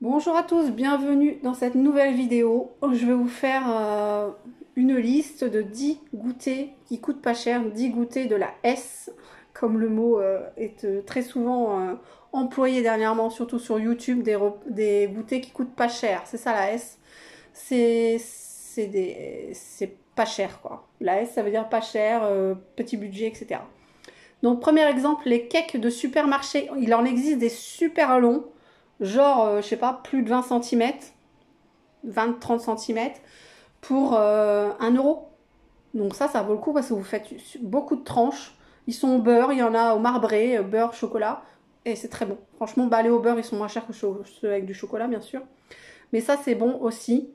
Bonjour à tous, bienvenue dans cette nouvelle vidéo. Je vais vous faire une liste de 10 goûters qui coûtent pas cher, 10 goûters de la S, comme le mot est très souvent employé dernièrement, surtout sur YouTube, des goûters qui coûtent pas cher. C'est ça la S, c'est pas cher quoi. La S ça veut dire pas cher, petit budget, etc. Donc premier exemple, les cakes de supermarché. Il en existe des super longs, genre, je sais pas, plus de 20 cm, 20-30 cm, pour 1 euro. Donc ça vaut le coup parce que vous faites beaucoup de tranches. Ils sont au beurre, il y en a au marbré, beurre, chocolat, et c'est très bon. Franchement, bah, les au beurre, ils sont moins chers que ceux avec du chocolat, bien sûr. Mais ça, c'est bon aussi.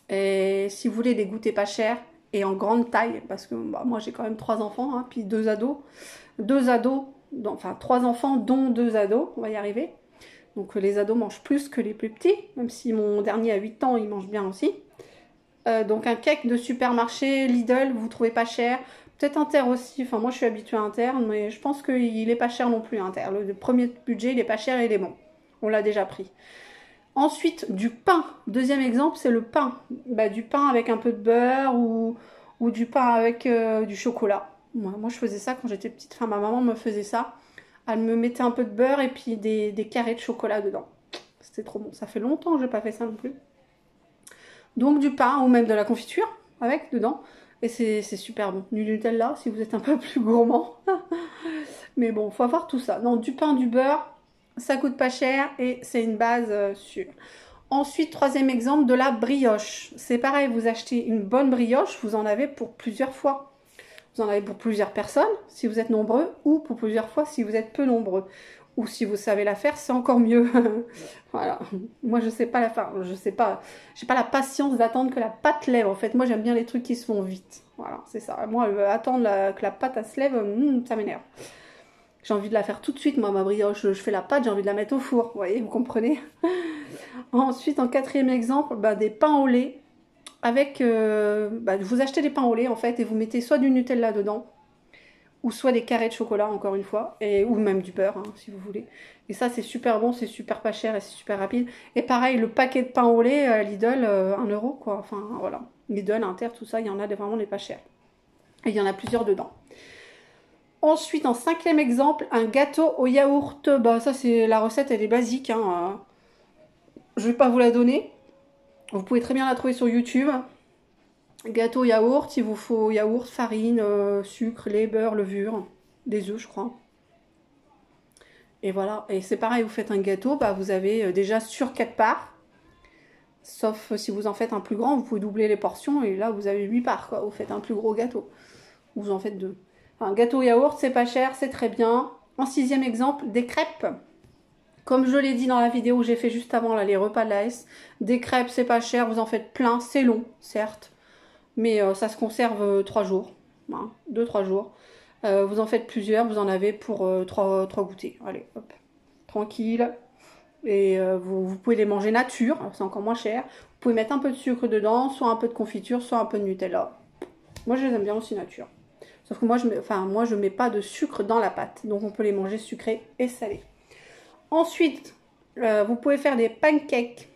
Et si vous voulez des goûters pas chers et en grande taille, parce que bah, moi j'ai quand même 3 enfants, hein, puis 2 ados. 2 ados, enfin 3 enfants dont 2 ados, on va y arriver. Donc les ados mangent plus que les plus petits, même si mon dernier a 8 ans, il mange bien aussi. Donc un cake de supermarché, Lidl, vous trouvez pas cher. Peut-être Inter aussi, enfin moi je suis habituée à Inter, mais je pense qu'il est pas cher non plus Inter. Le premier budget il est pas cher et il est bon. On l'a déjà pris. Ensuite, du pain. Deuxième exemple, c'est le pain. Bah, du pain avec un peu de beurre ou du pain avec du chocolat. Moi, je faisais ça quand j'étais petite. Enfin, ma maman me faisait ça. Elle me mettait un peu de beurre et puis des carrés de chocolat dedans. C'était trop bon. Ça fait longtemps que je n'ai pas fait ça non plus. Donc du pain ou même de la confiture avec dedans. Et c'est super bon. Du Nutella si vous êtes un peu plus gourmand. Mais bon, faut avoir tout ça. Non, du pain, du beurre, ça coûte pas cher et c'est une base sûre. Ensuite, troisième exemple, de la brioche. C'est pareil, vous achetez une bonne brioche, vous en avez pour plusieurs fois. Vous en avez pour plusieurs personnes, si vous êtes nombreux, ou pour plusieurs fois, si vous êtes peu nombreux. Ou si vous savez la faire, c'est encore mieux. Voilà. Moi, je sais pas la faire. Je sais pas. J'ai pas la patience d'attendre que la pâte lève. En fait, moi, j'aime bien les trucs qui se font vite. Voilà, c'est ça. Moi, attendre que la pâte se lève, ça m'énerve. J'ai envie de la faire tout de suite, moi, ma brioche. Je fais la pâte, j'ai envie de la mettre au four. Vous voyez, vous comprenez. Ensuite, en quatrième exemple, bah, des pains au lait. Avec, vous achetez des pains au lait, en fait, et vous mettez soit du Nutella dedans, ou soit des carrés de chocolat, encore une fois, ou même du beurre, hein, si vous voulez. Et ça, c'est super bon, c'est super pas cher et c'est super rapide. Et pareil, le paquet de pain au lait, Lidl, 1 euro, quoi. Enfin, voilà. Lidl, Inter, tout ça, il y en a vraiment des pas chers. Et il y en a plusieurs dedans. Ensuite, en cinquième exemple, un gâteau au yaourt. Bah, ça, c'est la recette, elle est basique. Hein. Je vais pas vous la donner. Vous pouvez très bien la trouver sur YouTube. Gâteau au yaourt, il vous faut yaourt, farine, sucre, lait, beurre, levure, des œufs, je crois. Et voilà. Et c'est pareil, vous faites un gâteau, bah, vous avez déjà sur 4 parts. Sauf si vous en faites un plus grand, vous pouvez doubler les portions et là vous avez 8 parts, quoi. Vous faites un plus gros gâteau. Vous en faites 2. Un gâteau yaourt, c'est pas cher, c'est très bien. En sixième exemple, des crêpes. Comme je l'ai dit dans la vidéo que j'ai fait juste avant, là, les repas de la S, des crêpes, c'est pas cher, vous en faites plein, c'est long, certes, mais ça se conserve 3 jours, hein, 2-3 jours. Vous en faites plusieurs, vous en avez pour 3 goûters. Allez, hop, tranquille. Et vous pouvez les manger nature, c'est encore moins cher. Vous pouvez mettre un peu de sucre dedans, soit un peu de confiture, soit un peu de Nutella. Moi, je les aime bien aussi nature. Sauf que moi, je mets pas de sucre dans la pâte. Donc, on peut les manger sucrés et salés. Ensuite, vous pouvez faire des pancakes.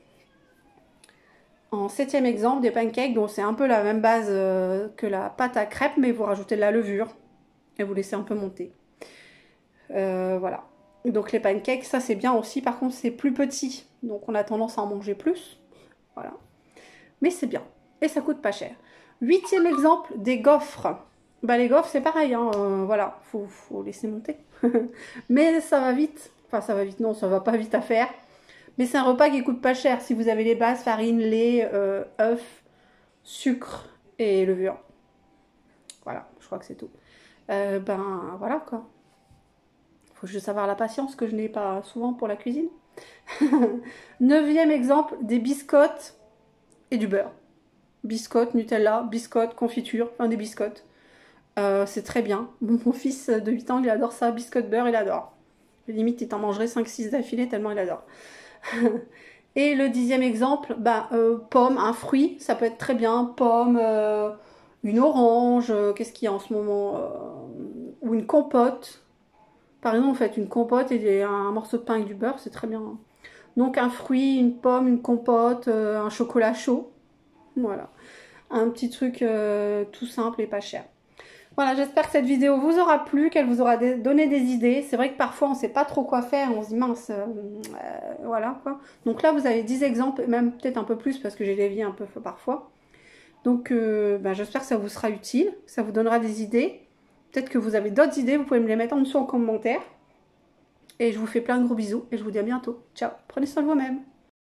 En septième exemple, des pancakes, dont c'est un peu la même base que la pâte à crêpes, mais vous rajoutez de la levure et vous laissez un peu monter. Voilà. Donc les pancakes, ça c'est bien aussi. Par contre, c'est plus petit, donc on a tendance à en manger plus. Voilà. Mais c'est bien et ça coûte pas cher. Huitième exemple, des gaufres. Bah les gaufres, c'est pareil. Hein, voilà, faut laisser monter. Mais ça va vite. Enfin, ça va vite. Non, ça va pas vite à faire. Mais c'est un repas qui coûte pas cher si vous avez les bases, farine, lait, œufs, sucre et levure. Voilà, je crois que c'est tout. Ben voilà quoi. Faut juste avoir la patience que je n'ai pas souvent pour la cuisine. Neuvième exemple, des biscottes et du beurre. Biscottes, Nutella, biscottes, confiture, enfin des biscottes. C'est très bien. Mon fils de 8 ans, il adore ça, biscottes beurre, il adore. Limite, il t'en mangerait 5-6 d'affilée tellement il adore. Et le dixième exemple, pomme, un fruit, ça peut être très bien. Pomme, une orange, qu'est-ce qu'il y a en ce moment ou une compote. Par exemple, vous faites une compote et un morceau de pain avec du beurre, c'est très bien. Donc un fruit, une pomme, une compote, un chocolat chaud. Voilà, un petit truc tout simple et pas cher. Voilà, j'espère que cette vidéo vous aura plu, qu'elle vous aura donné des idées. C'est vrai que parfois on ne sait pas trop quoi faire, on se dit mince, voilà quoi. Donc là vous avez 10 exemples, même peut-être un peu plus parce que j'ai dévié un peu parfois. Donc j'espère que ça vous sera utile, que ça vous donnera des idées. Peut-être que vous avez d'autres idées, vous pouvez me les mettre en dessous en commentaire. Et je vous fais plein de gros bisous et je vous dis à bientôt. Ciao, prenez soin de vous-même.